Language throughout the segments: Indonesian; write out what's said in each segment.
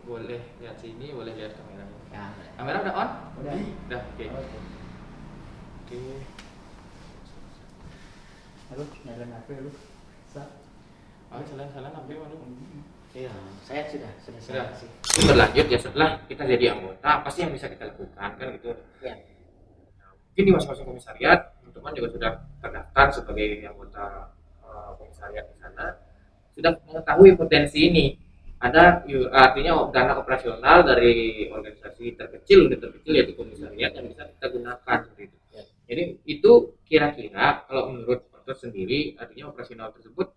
boleh lihat sini, boleh lihat kamera. Ya, Kamera udah on? udah. Udah, oke. Oke. Oke. Halo, nyalain HP lu. Sa. Oh, salah HP mana? Iya, saya sudah Sudah. sih. Itu berlanjut ya setelah kita jadi anggota, apa sih yang bisa kita lakukan kan gitu. Ya. Nah, mungkin di masing-masing komisariat teman-teman juga sudah terdaftar sebagai anggota komisariat di sana, sudah mengetahui potensi ini. Ada artinya dana operasional dari organisasi terkecil, unit terkecil yaitu komisariat yang bisa kita gunakan seperti itu. Ya. Jadi itu kira-kira kalau menurut Pak sendiri artinya operasional tersebut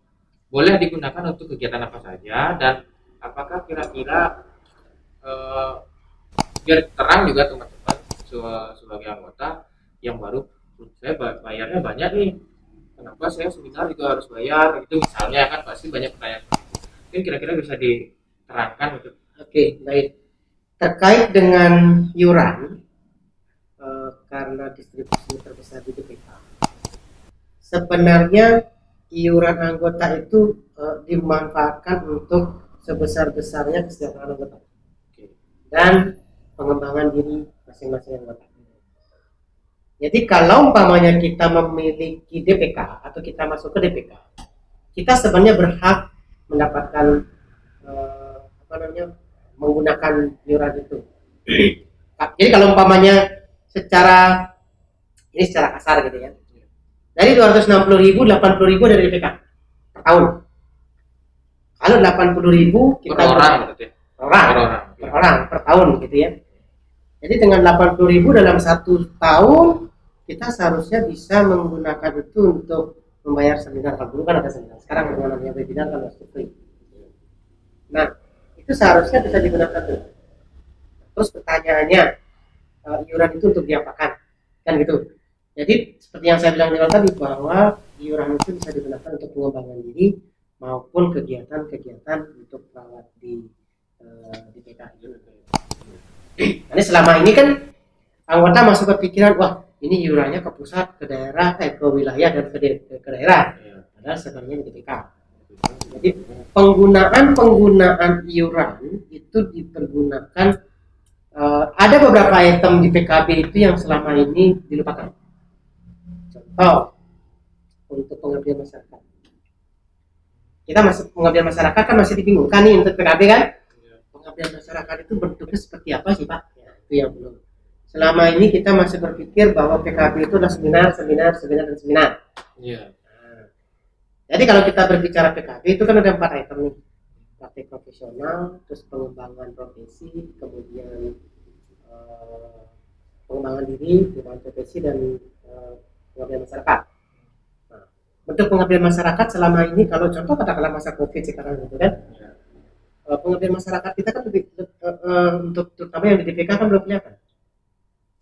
boleh digunakan untuk kegiatan apa saja dan apakah kira-kira eh, biar terang juga teman-teman sebagai anggota yang baru, saya bayarnya banyak nih, kenapa saya seminar juga harus bayar itu misalnya kan pasti banyak pertanyaan. Mungkin kira-kira bisa diterangkan gitu. Oke, baik. Terkait dengan iuran, karena distribusi terbesar di BPK, sebenarnya iuran anggota itu dimanfaatkan untuk sebesar-besarnya kesejahteraan anggota dan pengembangan diri masing-masing anggota. Jadi kalau umpamanya kita memiliki DPK atau kita masuk ke DPK, kita sebenarnya berhak mendapatkan menggunakan iuran itu. Jadi kalau umpamanya secara kasar gitu ya, dari 260.000, 80.000 dari DPK per tahun. Kalau 80.000 kita per orang gitu ya. Per orang per tahun gitu ya. Jadi dengan 80.000 dalam 1 tahun kita seharusnya bisa menggunakan itu untuk membayar seminar. Kalau dulu kan ada seminar, sekarang dengan namanya webinar kan masih free. Nah, itu seharusnya bisa digunakan tuh. Terus pertanyaannya, iuran itu untuk diapakan? Kan gitu. Jadi seperti yang saya bilang di awal tadi bahwa iuran itu bisa digunakan untuk pengembangan diri maupun kegiatan-kegiatan untuk perawat di PKI. Karena selama ini kan anggota masuk ke pikiran, wah ini iurannya ke pusat, ke daerah, ke wilayah dan ke daerah. Padahal sebenarnya di DPK. Jadi penggunaan iuran itu dipergunakan, ada beberapa item di PKB itu yang selama ini dilupakan. Contoh, untuk pengabdian masyarakat. Kita masih pengabdian masyarakat kan masih dibingungkan nih untuk PKB kan. Pengabdian masyarakat itu bentuknya seperti apa sih Pak? Ya, itu yang belum. Selama ini kita masih berpikir bahwa PKB itu adalah seminar. Iya. Jadi kalau kita berbicara PKB itu kan ada 4 item nih. Praktik profesional, terus pengembangan profesi, kemudian pengembangan diri, pengembangan profesi dan pengabdian masyarakat. Nah, bentuk pengabdian masyarakat selama ini kalau contoh katakanlah masa Covid sekarang gitu kan. Pengabdian masyarakat kita kan lebih untuk terutama yang di DPK kan belum kelihatan.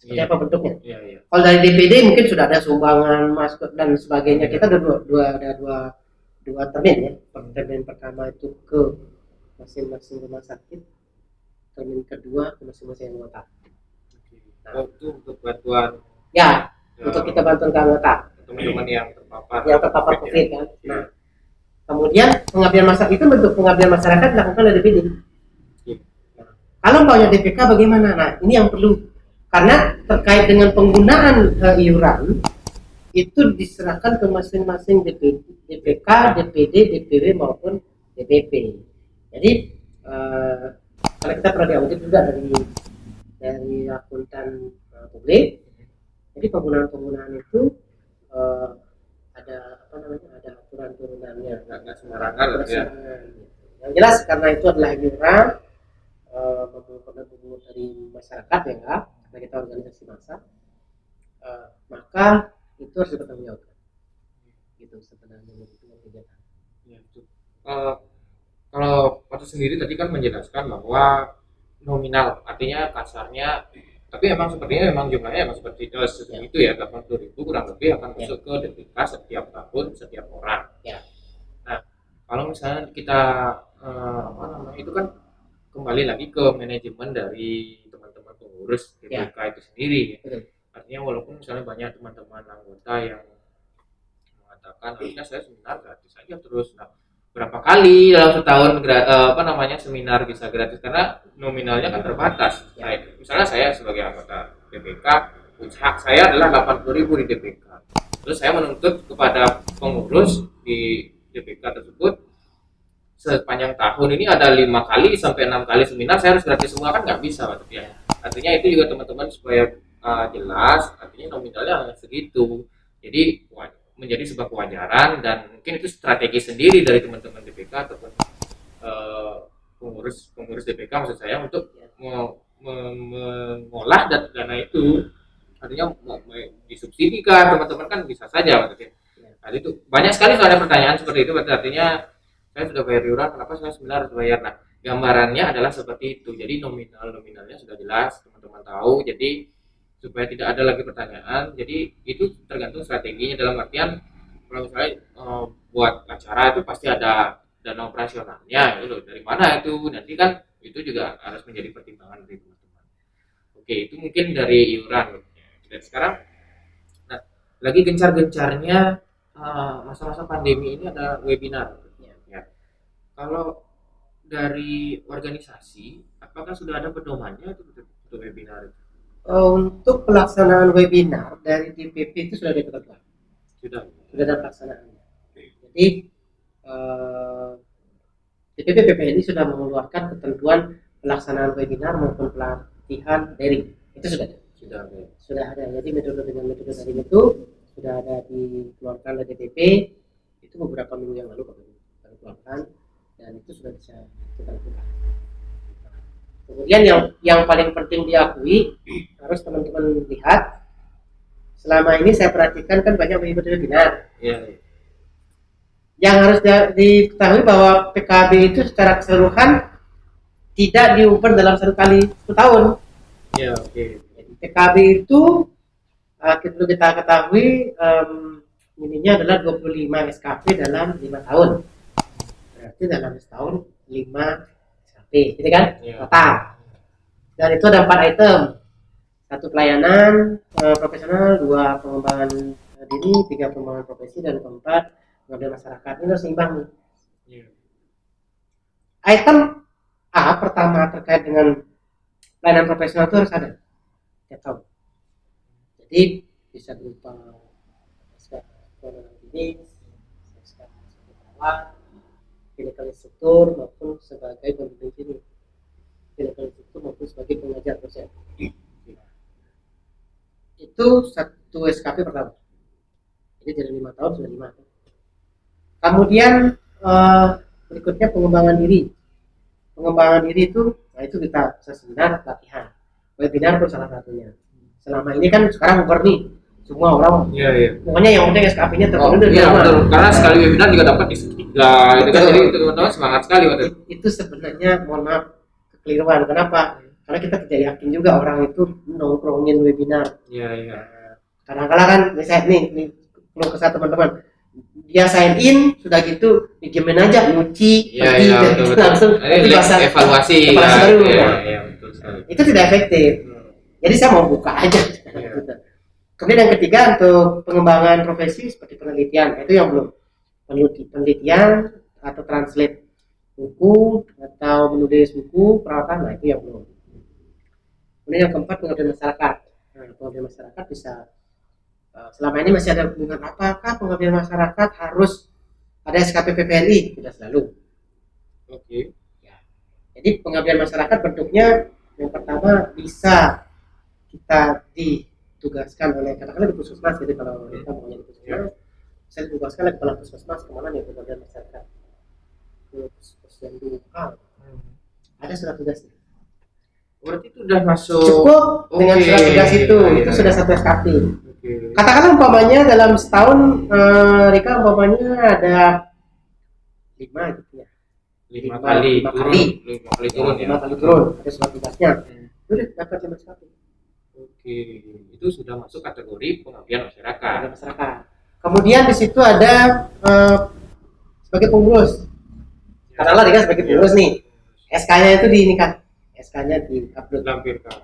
Seperti apa bentuknya? Iya. Kalau dari DPD mungkin sudah ada sumbangan, masker dan sebagainya. Kita ada dua termin ya. Termin pertama itu ke masing-masing rumah sakit, termin kedua ke masing-masing anggota. Nah, itu untuk bantuan ya untuk kita bantuan ke anggota teman-teman yang terpapar COVID kan. Nah, kemudian pengabdian masyarakat itu bentuk pengabdian masyarakat dilakukan oleh DPD. Nah, kalau maunya DPK bagaimana? Nah, ini yang perlu, karena terkait dengan penggunaan iuran itu diserahkan ke masing-masing DPK, DPD, DPW maupun DPP. Jadi kalau kita pernah diaudit juga dari akuntan publik. Jadi penggunaan itu ada aturan turunannya, nggak sembarangan ya. Yang jelas karena itu adalah iuran memungut dari masyarakat ya, karena kita organisasi massa, maka itu harus dipertanggungjawabkan. Gitu sebenarnya itu kegiatan. Ya, kalau Pak sendiri tadi kan menjelaskan bahwa nominal artinya kasarnya, tapi emang sepertinya memang jumlahnya emang seperti itu ya, 80.000 kurang lebih akan masuk ke DPK setiap tahun setiap orang. Ya. Nah, kalau misalnya kita itu kan kembali lagi ke manajemen dari teman-teman pengurus DPK itu sendiri. Artinya walaupun misalnya banyak teman-teman anggota yang mengatakan harusnya saya seminar gratis saja terus. Nah, berapa kali dalam setahun seminar bisa gratis karena nominalnya kan terbatas. Misalnya saya sebagai anggota DPK, hak saya adalah 80.000 di DPK. Terus saya menuntut kepada pengurus di DPK tersebut sepanjang tahun ini ada 5 kali sampai 6 kali seminar saya harus gratis semua, kan nggak bisa artinya. Artinya itu juga teman-teman supaya jelas, artinya nominalnya hanya segitu. Jadi menjadi sebuah kewajaran dan mungkin itu strategi sendiri dari teman-teman DPK ataupun pengurus DPK maksud saya untuk mengolah dana itu, artinya disubsidikan teman-teman kan bisa saja maksudnya. Nah, itu banyak sekali ada pertanyaan seperti itu, berarti artinya saya sudah bayar iuran, kenapa saya sebenarnya harus bayar? Nah, gambarannya adalah seperti itu. Jadi nominalnya sudah jelas, teman-teman tahu. Jadi supaya tidak ada lagi pertanyaan. Jadi itu tergantung strateginya, dalam artian kalau misalnya buat acara itu pasti ada dana operasionalnya, itu dari mana itu nanti kan itu juga harus menjadi pertimbangan dari teman-teman. Oke, itu mungkin dari iuran. Dan sekarang, nah, lagi gencar-gencarnya masa-masa pandemi ini ada webinar. Ya. Kalau dari organisasi, apakah sudah ada pedomannya untuk webinar itu? Untuk pelaksanaan webinar dari DPP itu sudah ditetapkan. Sudah ada pelaksanaannya. Jadi DPP PPNI sudah mengeluarkan ketentuan pelaksanaan webinar maupun pelatihan daring. Itu sudah ada. Jadi metode daring itu sudah ada dikeluarkan oleh DPP itu beberapa minggu yang lalu baru dikeluarkan, dan itu sudah bisa kita lakukan. Kemudian yang paling penting diakui, harus teman-teman lihat, selama ini saya perhatikan kan banyak mengikuti webinar. Yang harus diketahui bahwa PKB itu secara keseluruhan tidak diumpan dalam 1 tahun. Jadi PKB itu perlu kita ketahui ininya adalah 25 SKP dalam 5 tahun. Berarti dalam setahun 5 SKP, gitu kan? Total. Dan itu ada 4 item. 1 pelayanan profesional, 2 pengembangan diri, 3 pengembangan profesi, dan 4 pengabdian masyarakat. Ini harus seimbang nih. Item A pertama terkait dengan pelayanan profesional itu harus ada tiap tahun. Jadi bisa berupa klinikal instruktur maupun sebagai pembimbing klinik, klinikal instruktur maupun sebagai pengajar dosen. Itu 1 SKP pertama. Jadi dari 5 tahun sudah 5. Kemudian berikutnya pengembangan diri. Pengembangan diri itu, nah itu kita seminar, pelatihan, webinar pun salah satunya. Selama ini kan sekarang over nih, semua orang pokoknya yang penting SKP-nya terpenuhi. Karena sekali webinar juga dapat disktiga itu kan, jadi teman-teman semangat sekali waktu itu. Sebenarnya mohon maaf kekeliruan. Kenapa? Karena kita tidak yakin juga orang itu nongkrongin webinar. Kadang-kadang kan misalnya nih kalau kesal teman-teman, dia sign in sudah gitu dijamin aja nyuci pergi gitu, langsung evaluasi baru. Itu tidak efektif. Jadi saya mau buka aja. Kemudian yang ketiga untuk pengembangan profesi seperti penelitian, itu yang belum. Penelitian atau translate buku atau menulis buku perawatan, nah itu yang belum. Kemudian yang keempat pengabdian masyarakat. Nah, pengabdian masyarakat bisa selama ini masih ada hubungan, apakah pengabdian masyarakat harus ada SKP PPNI? Tidak selalu. Jadi pengabdian masyarakat bentuknya yang pertama bisa kita ditugaskan oleh katakanlah di puskesmas. Jadi kalau kita mau jadi puskesmas, saya ditugaskan oleh kepala puskesmas kemana nih pengabdian masyarakat, ke puskesmas ada surat tugasnya. Berarti itu sudah masuk. Cukup dengan surat tugas itu sudah 1 SKP. Katakanlah umpamanya dalam setahun Rika umpamanya ada 5 gitu ya. 5 kali turun ada surat tugasnya. Sudah dapat 5 SKP. Itu sudah masuk kategori pengabdian masyarakat. Kemudian di situ ada sebagai pengurus. Katakanlah Rika sebagai pengurus nih. SK-nya itu SK-nya di-upload, lampirkan.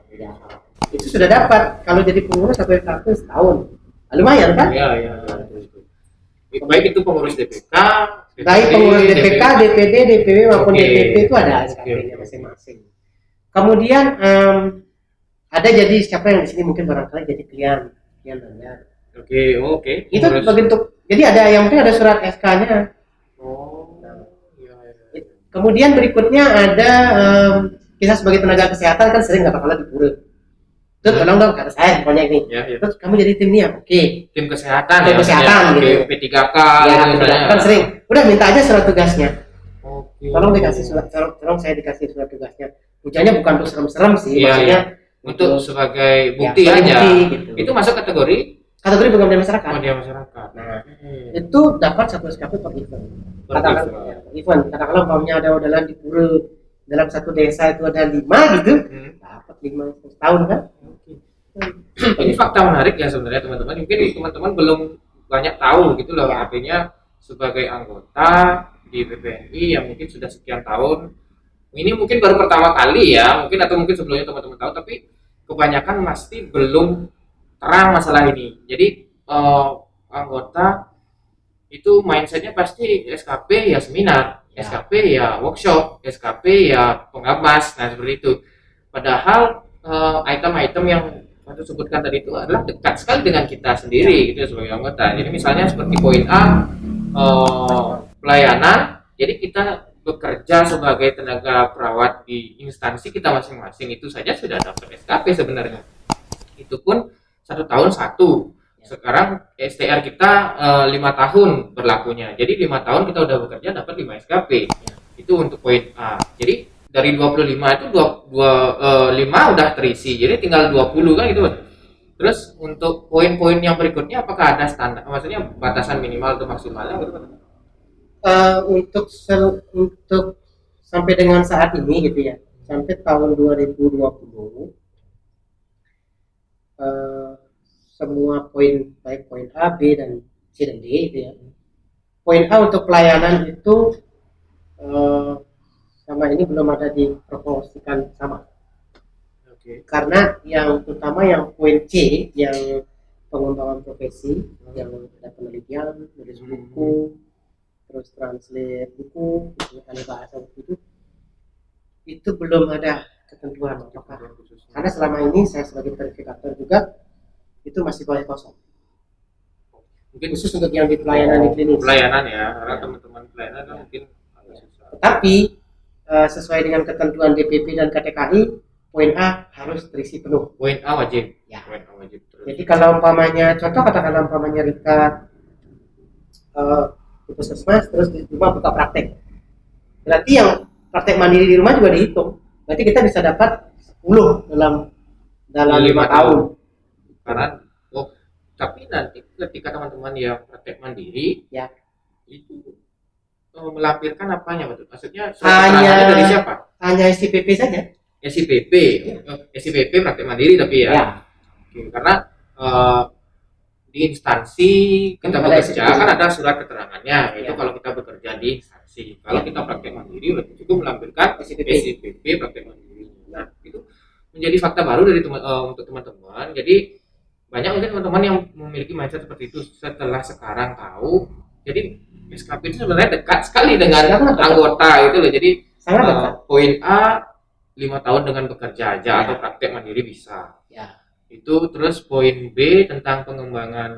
Itu sudah dapat. Kalau jadi pengurus sampai setahun. Lumayan kan? Baik itu pengurus DPK Baik pengurus DPK, DPD, DPW maupun Oke. DPP itu ada SKP-nya Oke. masing-masing. Kemudian ada jadi siapa yang di sini mungkin barangkali jadi klien banyak. Oke. Itu Terus- bentuk, jadi ada yang penting ada surat SK-nya. Oh, iya. Kemudian berikutnya ada kita sebagai tenaga kesehatan kan sering katakanlah di pura. Terus tolong dong kata saya pokoknya ini. Ya. Terus kamu jadi tim nih ya, oke. Tim kesehatan Tim ya. kesehatan, Oke, gitu. P3K Ya, misalnya. kan sering. Udah minta aja surat tugasnya. Oke. Tolong dikasih surat, tolong saya dikasih surat tugasnya. Tujuannya bukan untuk serem-serem sih, Iya, maksudnya untuk sebagai bukti sebagai aja. bukti, gitu. Itu masuk kategori kategori pengabdian masyarakat. media masyarakat. Nah, itu dapat satu SKP per event. Per Katakan event. ya, event. Katakanlah umpamanya ada odalan di pura dalam satu desa itu ada 5 gitu, dapat 5 setahun kan? Ini fakta menarik ya sebenarnya teman-teman. Mungkin teman-teman belum banyak tahu gitu loh, Ya. artinya sebagai anggota di PPNI yang mungkin sudah sekian tahun. Ini mungkin baru pertama kali ya, mungkin atau mungkin sebelumnya teman-teman tahu, tapi kebanyakan pasti belum terang masalah ini. Jadi anggota itu mindsetnya pasti SKP ya seminar, Ya. SKP ya workshop, SKP ya pengawas, nah seperti itu. Padahal item-item yang saya sebutkan tadi itu adalah dekat sekali dengan kita sendiri gitu sebagai anggota. Jadi misalnya seperti poin A, pelayanan. Jadi kita bekerja sebagai tenaga perawat di instansi kita masing-masing, itu saja sudah dapat SKP sebenarnya. Itu pun 1 tahun 1. Sekarang STR kita 5 tahun berlakunya. Jadi 5 tahun kita udah bekerja dapat 5 SKP. Itu untuk poin A. Jadi dari 25 itu 5 udah terisi. Jadi tinggal 20 kan gitu. Terus untuk poin-poin yang berikutnya apakah ada standar? Maksudnya batasan minimal atau maksimalnya gitu? Untuk sampai dengan saat ini gitu ya, sampai tahun 2020 semua poin, baik poin A, B dan C dan D gitu ya. Poin A untuk pelayanan itu sama ini belum ada dipromosikan sama. Karena yang terutama yang poin C yang pengembangan profesi, yang ada penelitian, nulis buku, terus translate buku, ahli bahasa itu belum ada ketentuan apakah. Karena selama ini saya sebagai verifikator juga itu masih banyak kosong. Mungkin Khusus untuk yang di pelayanan di klinis. Pelayanan ya, karena teman-teman pelayanan kan mungkin agak susah. Tetapi sesuai dengan ketentuan DPP dan KTKI, poin A harus terisi penuh. Poin A wajib. Ya. Poin A wajib terus. Jadi kalau umpamanya contoh katakanlah umpamanya Rika di puskesmas terus di rumah buka praktek. Berarti yang praktek mandiri di rumah juga dihitung. Berarti kita bisa dapat 10 dalam 5 tahun. Karena tapi nanti ketika teman-teman yang praktek mandiri Ya. itu melampirkan apanya betul? Maksudnya Hanya- keterangannya dari siapa? Hanya SIPP saja. SIPP. SIPP praktek mandiri tapi ya. Ya. Oke, karena di instansi kita Ada bekerja SIPP. kan ada surat keterangannya, itu Ya. kalau kita bekerja di instansi. Kalau Ya. kita praktek mandiri berarti itu melampirkan SIPP. SIPP praktek mandiri. Nah, itu menjadi fakta baru dari untuk teman-teman. Jadi banyak mungkin teman-teman yang memiliki mindset seperti itu setelah sekarang tahu. Jadi SKP itu sebenarnya dekat sekali dengan Sangat dekat. anggota itu loh. Jadi Sangat dekat. poin A 5 tahun dengan bekerja aja Ya. atau praktek mandiri bisa. Ya. Itu terus poin B tentang pengembangan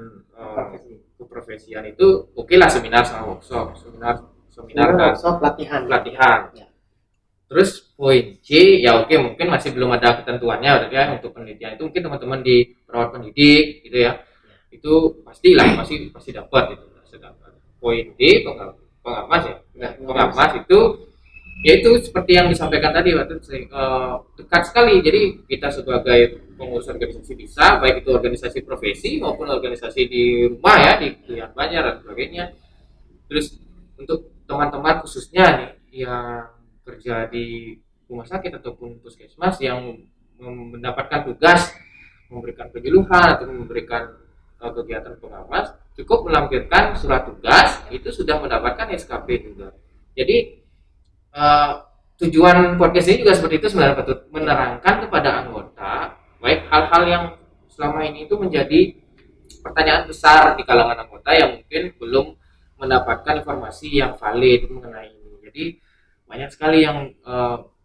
keprofesian itu oke lah, seminar sama workshop, seminar dan workshop pelatihan. Ya. Terus poin C ya oke, mungkin masih belum ada ketentuannya berarti ya, untuk penelitian itu mungkin teman-teman di perawat pendidik gitu ya. Itu pastilah pasti dapat itu. Poin D pengawas ya. Nah, pengawas itu yaitu seperti yang disampaikan tadi waktu dekat sekali. Jadi kita sebagai pengurus organisasi bisa, baik itu organisasi profesi maupun organisasi di rumah ya, di Klian Banjar dan sebagainya. Terus untuk teman-teman khususnya nih yang kerja di rumah sakit ataupun puskesmas yang mendapatkan tugas memberikan penyuluhan atau memberikan kegiatan pengawas, cukup melampirkan surat tugas itu sudah mendapatkan SKP juga. Jadi tujuan podcast ini juga seperti itu sebenarnya, Patut, menerangkan kepada anggota baik hal-hal yang selama ini itu menjadi pertanyaan besar di kalangan anggota yang mungkin belum mendapatkan informasi yang valid mengenai ini. Jadi banyak sekali yang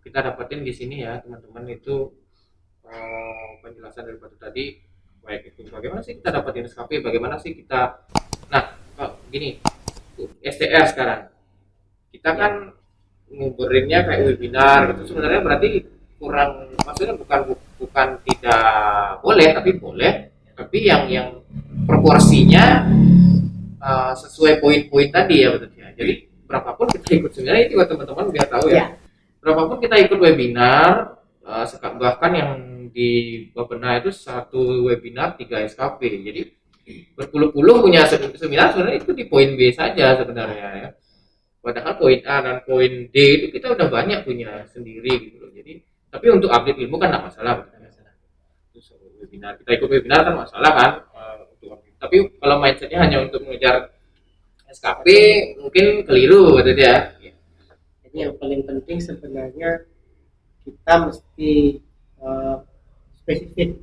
kita dapetin di sini ya teman-teman, itu penjelasan dari Batu tadi, baik itu bagaimana sih kita dapetin SKP, bagaimana sih kita, nah gini, STR sekarang kita kan ngobrolnya kayak webinar gitu, sebenarnya berarti kurang, maksudnya bukan tidak boleh, tapi yang proporsinya sesuai poin-poin tadi ya betulnya. Jadi berapapun kita ikut, sebenarnya itu buat teman-teman biar tahu ya. Berapapun kita ikut webinar, bahkan yang di Bapena itu satu webinar 3 SKP. Jadi berpuluh-puluh punya seminar sebenarnya itu di poin B saja sebenarnya ya. Padahal poin A dan poin D itu kita udah banyak punya sendiri gitu loh. Jadi tapi untuk update ilmu kan nggak masalah. Webinar, kita ikut webinar kan masalah kan, tapi kalau mindsetnya hanya untuk mengejar SKP mungkin keliru gitu ya. Jadi yang paling penting sebenarnya kita mesti spesifik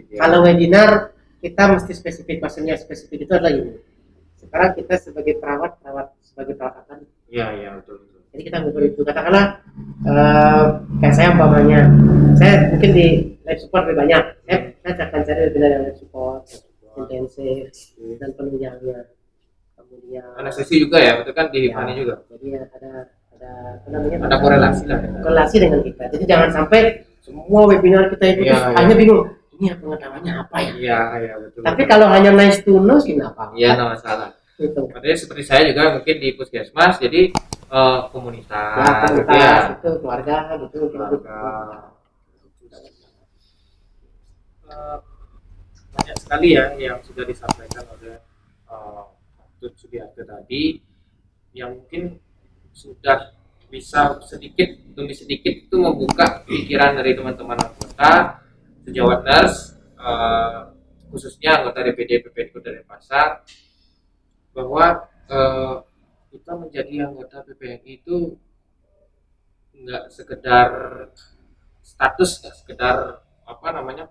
ya. Kalau webinar kita mesti spesifik, maksudnya spesifik itu adalah ini. Sekarang kita sebagai perawat sebagai perawatan. Iya betul. Jadi kita ngobrol itu, katakanlah kayak saya umpamanya, saya mungkin di live support lebih banyak. Saya akan cari webinar yang live support, intensif dan penunjangnya. Kemudian anestesi juga ya, betul kan di Hipani juga. Jadi ada apa namanya? Ada korelasi lah. Korelasi dengan kita. Jadi jangan sampai semua webinar kita itu hanya bingung. Ini pengetahuannya apa ya? Iya betul. Tapi kalau hanya nice to know sih kenapa? Iya, nggak masalah. Gitu. Artinya seperti saya juga mungkin di Puskesmas, jadi komunitas, itu keluarga gitu. Banyak sekali ya yang sudah disampaikan oleh Tut Sudiarto tadi, yang mungkin sudah bisa sedikit demi sedikit itu membuka pikiran dari teman-teman anggota sejawat nurse, khususnya anggota DPD PPNI Kota Denpasar, bahwa kita menjadi anggota PPNI itu nggak sekedar status, nggak sekedar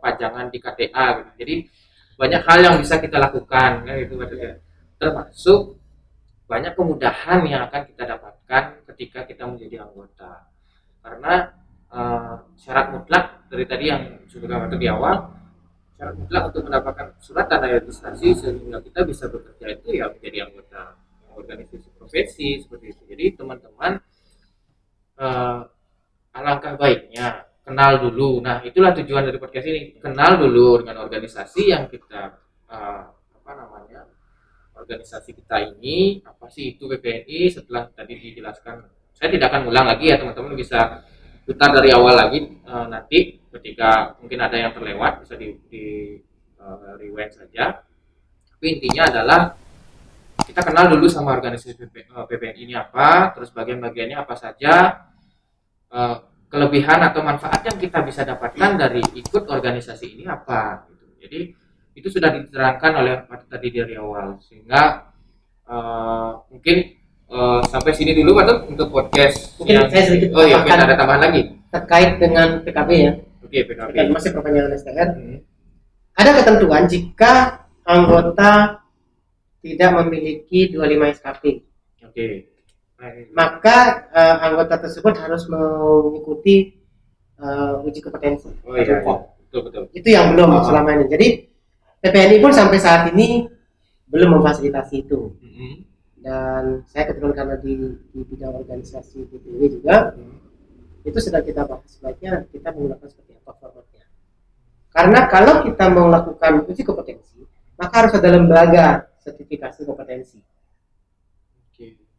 pajangan di KTA gitu. Jadi banyak hal yang bisa kita lakukan kan, itu maksudnya. Termasuk banyak kemudahan yang akan kita dapatkan ketika kita menjadi anggota. Karena syarat mutlak dari tadi yang sudah kata di awal, syarat mutlak untuk mendapatkan surat tanda registrasi sehingga kita bisa bekerja itu ya menjadi anggota organisasi profesi seperti itu. Jadi teman-teman, alangkah baiknya kenal dulu. Nah, itulah tujuan dari podcast ini, kenal dulu dengan organisasi yang kita organisasi kita ini, apa sih itu PPNI. Setelah tadi dijelaskan, saya tidak akan ulang lagi ya, teman-teman bisa putar dari awal lagi nanti ketika mungkin ada yang terlewat, bisa di rewind saja. Tapi intinya adalah kita kenal dulu sama organisasi PPNI ini apa, terus bagian-bagiannya apa saja, kelebihan atau manfaat yang kita bisa dapatkan dari ikut organisasi ini apa gitu. Jadi itu sudah diterangkan oleh Pak tadi dari awal, sehingga mungkin sampai sini dulu Pak untuk podcast. Mungkin saya sedikit mungkin ada tambahan lagi terkait dengan PKB ya. Oke, PKB. Masih perpanjangan STR. Ada ketentuan jika anggota tidak memiliki 25 SKP. Oke. Maka anggota tersebut harus mengikuti uji kompetensi. Betul. Itu yang belum selama ini. Jadi PPNI pun sampai saat ini belum memfasilitasi itu. Dan saya kebetulan karena di bidang organisasi PPW juga, itu sedang kita bahas sebaiknya kita menggunakan seperti apa formatnya. Karena kalau kita mau melakukan uji kompetensi, maka harus ada lembaga sertifikasi kompetensi.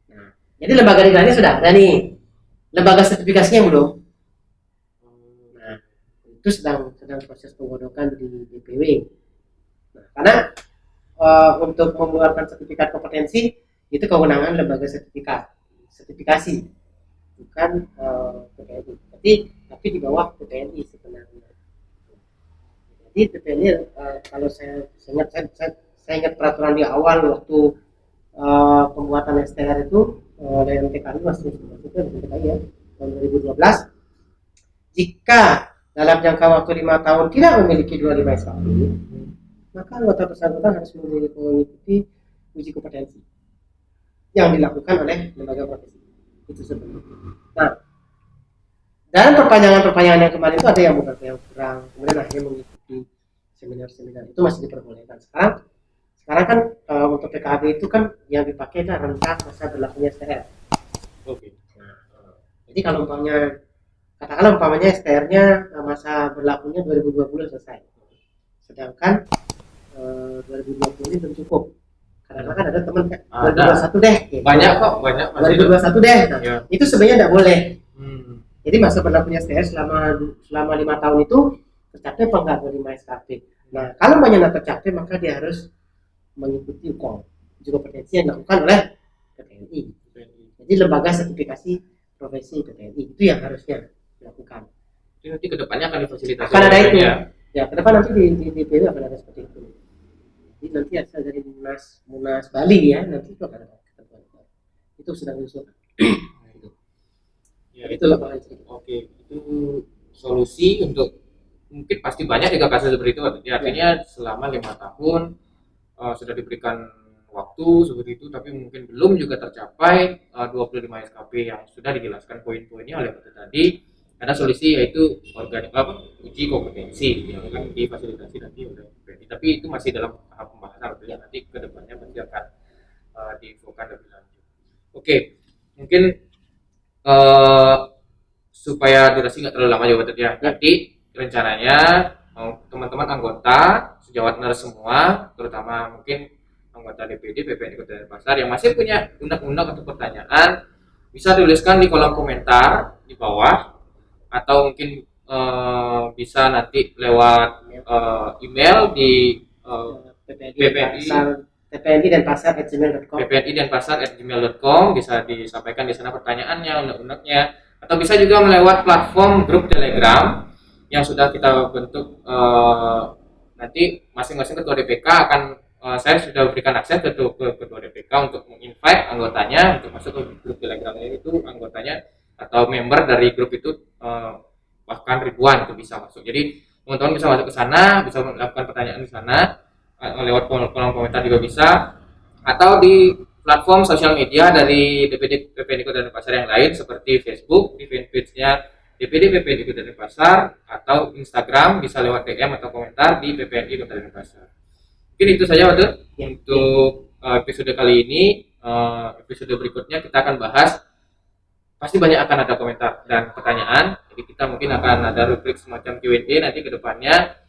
Nah, jadi lembaga nilainya sudah ada nih, lembaga sertifikasinya belum. Nah, itu sedang proses penggodokan di DPW. Nah, karena untuk mengeluarkan sertifikat kompetensi itu kewenangan lembaga sertifikasi, bukan PPNI. Tapi di bawah PPNI sebenarnya. Jadi PPNI kalau saya ingat peraturan di awal waktu pembuatan STR itu oleh MTKI masih itu MTKI ya tahun 2012, jika dalam jangka waktu 5 tahun tidak memiliki 25 SKP, maka anggota bersangkutan harus mengikuti uji kompetensi. yang dilakukan oleh lembaga profesi itu sebenarnya. Nah, dalam perpanjangan yang kemarin itu ada yang beberapa yang kurang, kemudian akhirnya mengikuti seminar-seminar itu masih diperbolehkan. Sekarang kan untuk PKB itu kan yang dipakai kan rentang masa berlakunya STR. Oke. Jadi kalau umpamanya STR-nya masa berlakunya 2020 selesai, sedangkan 2020 ini belum cukup. Karena kan ada teman kan 2021 deh. Gitu. Banyak 2021 deh. Nah, ya. itu sebenarnya tidak boleh. Jadi masa berlakunya STR selama 5 tahun itu tercapai apa enggak 5 SKP. Nah, kalau banyak tercapai maka dia harus mengikuti UKOM, uji kompetensi yang dilakukan oleh PTNI. Jadi lembaga sertifikasi profesi PTNI itu yang harusnya dilakukan. Jadi nanti kedepannya akan difasilitasi. Akan ada itu. Ya, ke depan nanti di PW akan ada seperti itu. Jadi nanti asal dari Munas Bali ya, nanti itu akan ada ketentuan. Itu sedang diusulkan. Ya, itu oke, itu solusi untuk mungkin pasti banyak juga kasus seperti itu. Artinya selama 5 tahun sudah diberikan waktu seperti itu, tapi mungkin belum juga tercapai 25 SKP yang sudah dijelaskan poin-poinnya oleh Pak tadi. Ada solusi yaitu uji kompetensi yang akan difasilitasi nanti oleh PNI. Tapi itu masih dalam tahap pembahasan, artinya nanti kedepannya pasti akan diinfokan lebih lanjut. Oke, mungkin supaya durasi nggak terlalu lama juga ya. Nanti rencananya teman-teman anggota sejawat nurse semua, terutama mungkin anggota DPD, PPNI Kota Denpasar yang masih punya undang-undang atau pertanyaan, bisa tuliskan di kolom komentar di bawah, atau mungkin bisa nanti lewat email di ppni.denpasar@gmail.com bisa disampaikan di sana pertanyaannya, undang-undangnya, atau bisa juga melewat platform grup Telegram yang sudah kita bentuk. Nanti masing-masing ketua DPK akan saya sudah berikan akses ke ketua DPK untuk menginvite anggotanya untuk masuk ke grup Telegram ini. Itu anggotanya atau member dari grup itu bahkan ribuan itu bisa masuk. Jadi teman-teman bisa masuk ke sana, bisa melakukan pertanyaan di sana, lewat kolom komentar juga bisa, atau di platform sosial media dari DPD PPNI Kota Denpasar yang lain seperti Facebook di fanpage-nya DPD PPNI Kota Denpasar, atau Instagram bisa lewat DM atau komentar di PPNI Kota Denpasar. Mungkin itu saja untuk episode kali ini. Episode berikutnya kita akan bahas, pasti banyak akan ada komentar dan pertanyaan, jadi kita mungkin akan ada rubrik semacam Q&A nanti ke depannya.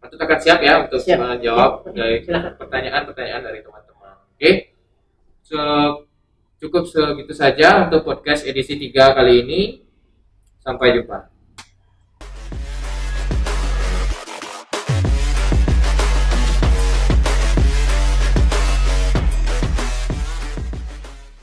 Patut akan siap ya untuk menjawab dari pertanyaan-pertanyaan dari teman-teman. Oke. Cukup segitu saja untuk podcast edisi 3 kali ini. Sampai jumpa.